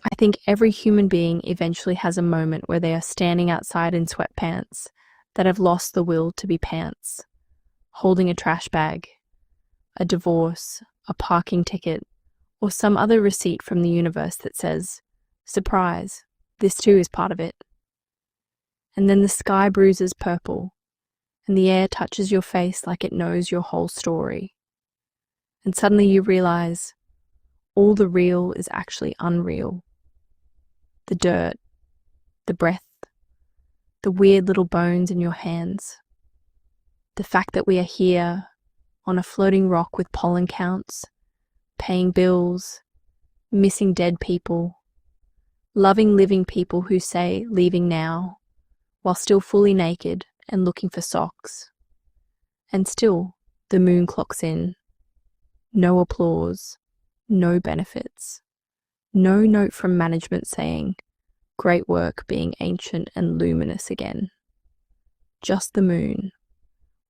I think every human being eventually has a moment where they are standing outside in sweatpants that have lost the will to be pants, holding a trash bag, a divorce, a parking ticket, or some other receipt from the universe that says, "Surprise, this too is part of it." And then the sky bruises purple, and the air touches your face like it knows your whole story. And suddenly you realize all the real is actually unreal. The dirt, the breath, the weird little bones in your hands. The fact that we are here on a floating rock with pollen counts, paying bills, missing dead people, loving living people who say leaving now, while still fully naked and looking for socks. And still, the moon clocks in. No applause, no benefits, no note from management saying, "Great work being ancient and luminous again." Just the moon,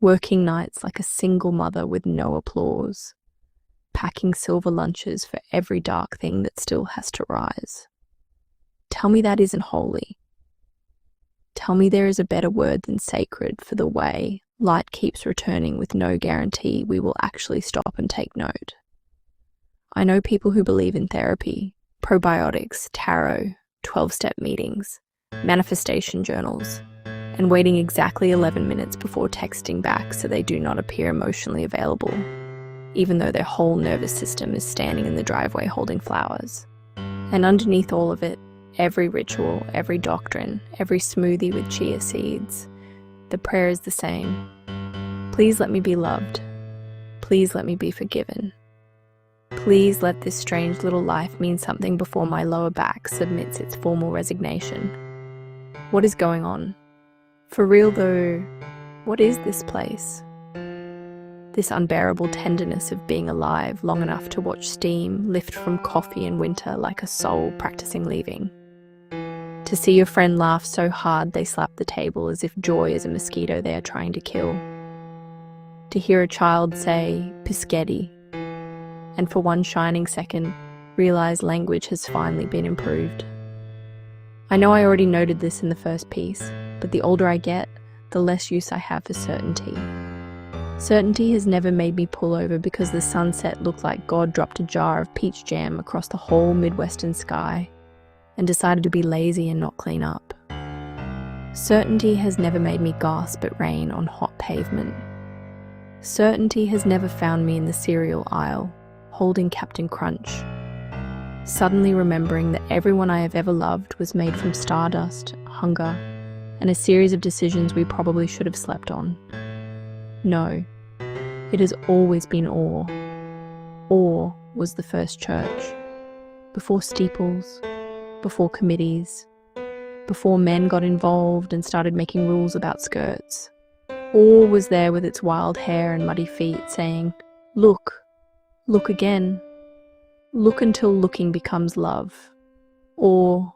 working nights like a single mother with no applause, packing silver lunches for every dark thing that still has to rise. Tell me that isn't holy. Tell me there is a better word than sacred for the way light keeps returning with no guarantee we will actually stop and take note. I know people who believe in therapy, probiotics, tarot, 12-step meetings, manifestation journals, and waiting exactly 11 minutes before texting back so they do not appear emotionally available, even though their whole nervous system is standing in the driveway holding flowers. And underneath all of it, every ritual, every doctrine, every smoothie with chia seeds, the prayer is the same. Please let me be loved. Please let me be forgiven. Please let this strange little life mean something before my lower back submits its formal resignation. What is going on? For real though, what is this place? This unbearable tenderness of being alive long enough to watch steam lift from coffee in winter like a soul practicing leaving. To see your friend laugh so hard they slap the table as if joy is a mosquito they are trying to kill. To hear a child say, "Pischetti," and for one shining second, realize language has finally been improved. I know I already noted this in the first piece, but the older I get, the less use I have for certainty. Certainty has never made me pull over because the sunset looked like God dropped a jar of peach jam across the whole Midwestern sky and decided to be lazy and not clean up. Certainty has never made me gasp at rain on hot pavement. Certainty has never found me in the cereal aisle, holding Captain Crunch, suddenly remembering that everyone I have ever loved was made from stardust, hunger, and a series of decisions we probably should have slept on. No, it has always been awe. Awe was the first church, before steeples, before committees, before men got involved and started making rules about skirts. Awe was there with its wild hair and muddy feet saying, "Look, look again. Look until looking becomes love." Awe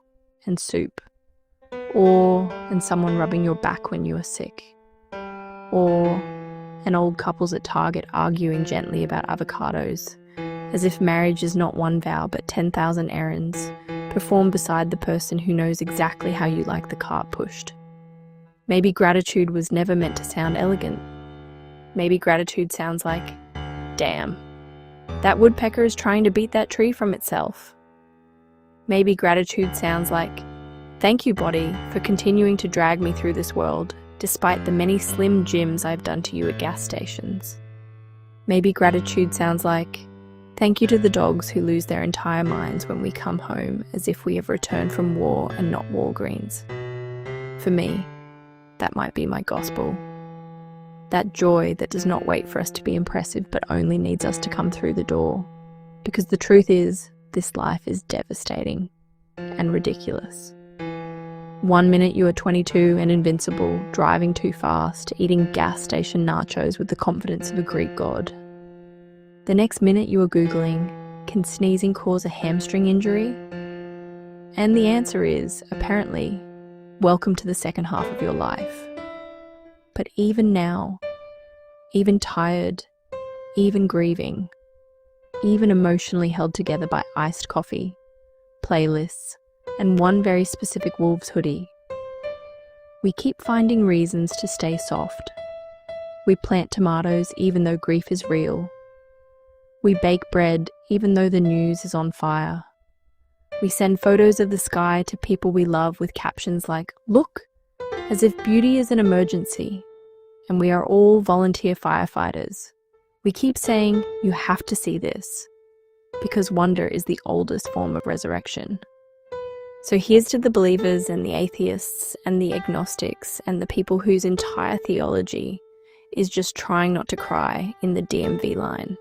and soup. Awe and someone rubbing your back when you are sick. Awe and old couples at Target arguing gently about avocados, as if marriage is not one vow but 10,000 errands, performed beside the person who knows exactly how you like the cart pushed. Maybe gratitude was never meant to sound elegant. Maybe gratitude sounds like, "Damn, that woodpecker is trying to beat that tree from itself." Maybe gratitude sounds like, "Thank you, body, for continuing to drag me through this world, despite the many slim gyms I've done to you at gas stations." Maybe gratitude sounds like, "Thank you to the dogs who lose their entire minds when we come home as if we have returned from war and not Walgreens." For me, that might be my gospel. That joy that does not wait for us to be impressive but only needs us to come through the door. Because the truth is, this life is devastating and ridiculous. One minute you are 22 and invincible, driving too fast, eating gas station nachos with the confidence of a Greek god. The next minute you are Googling, "Can sneezing cause a hamstring injury?" And the answer is, apparently, welcome to the second half of your life. But even now, even tired, even grieving, even emotionally held together by iced coffee, playlists, and one very specific Wolves hoodie. We keep finding reasons to stay soft. We plant tomatoes even though grief is real. We bake bread even though the news is on fire. We send photos of the sky to people we love with captions like, "Look," as if beauty is an emergency, and we are all volunteer firefighters. We keep saying, "You have to see this," because wonder is the oldest form of resurrection. So here's to the believers and the atheists and the agnostics and the people whose entire theology is just trying not to cry in the DMV line.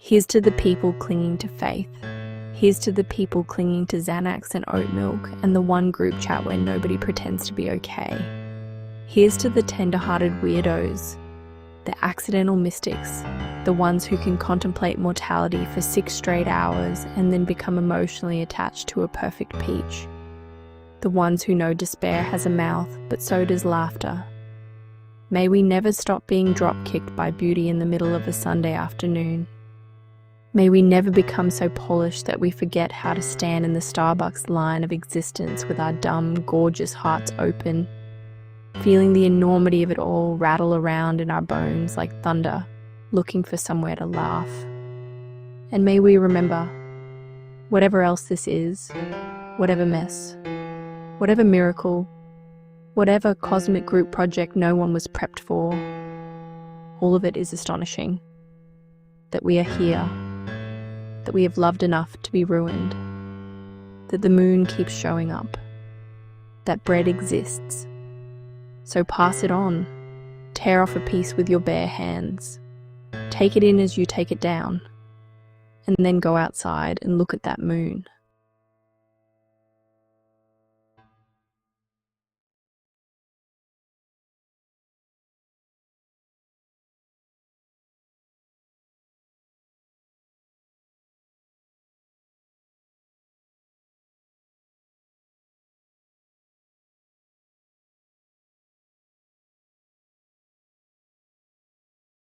Here's to the people clinging to faith. Here's to the people clinging to Xanax and oat milk and the one group chat where nobody pretends to be okay. Here's to the tender-hearted weirdos, the accidental mystics, the ones who can contemplate mortality for 6 straight hours and then become emotionally attached to a perfect peach. The ones who know despair has a mouth, but so does laughter. May we never stop being drop-kicked by beauty in the middle of a Sunday afternoon. May we never become so polished that we forget how to stand in the Starbucks line of existence with our dumb, gorgeous hearts open, feeling the enormity of it all rattle around in our bones like thunder, looking for somewhere to laugh. And may we remember, whatever else this is, whatever mess, whatever miracle, whatever cosmic group project no one was prepped for, all of it is astonishing. That we are here, that we have loved enough to be ruined, that the moon keeps showing up, that bread exists. So pass it on, tear off a piece with your bare hands, take it in as you take it down, and then go outside and look at that moon.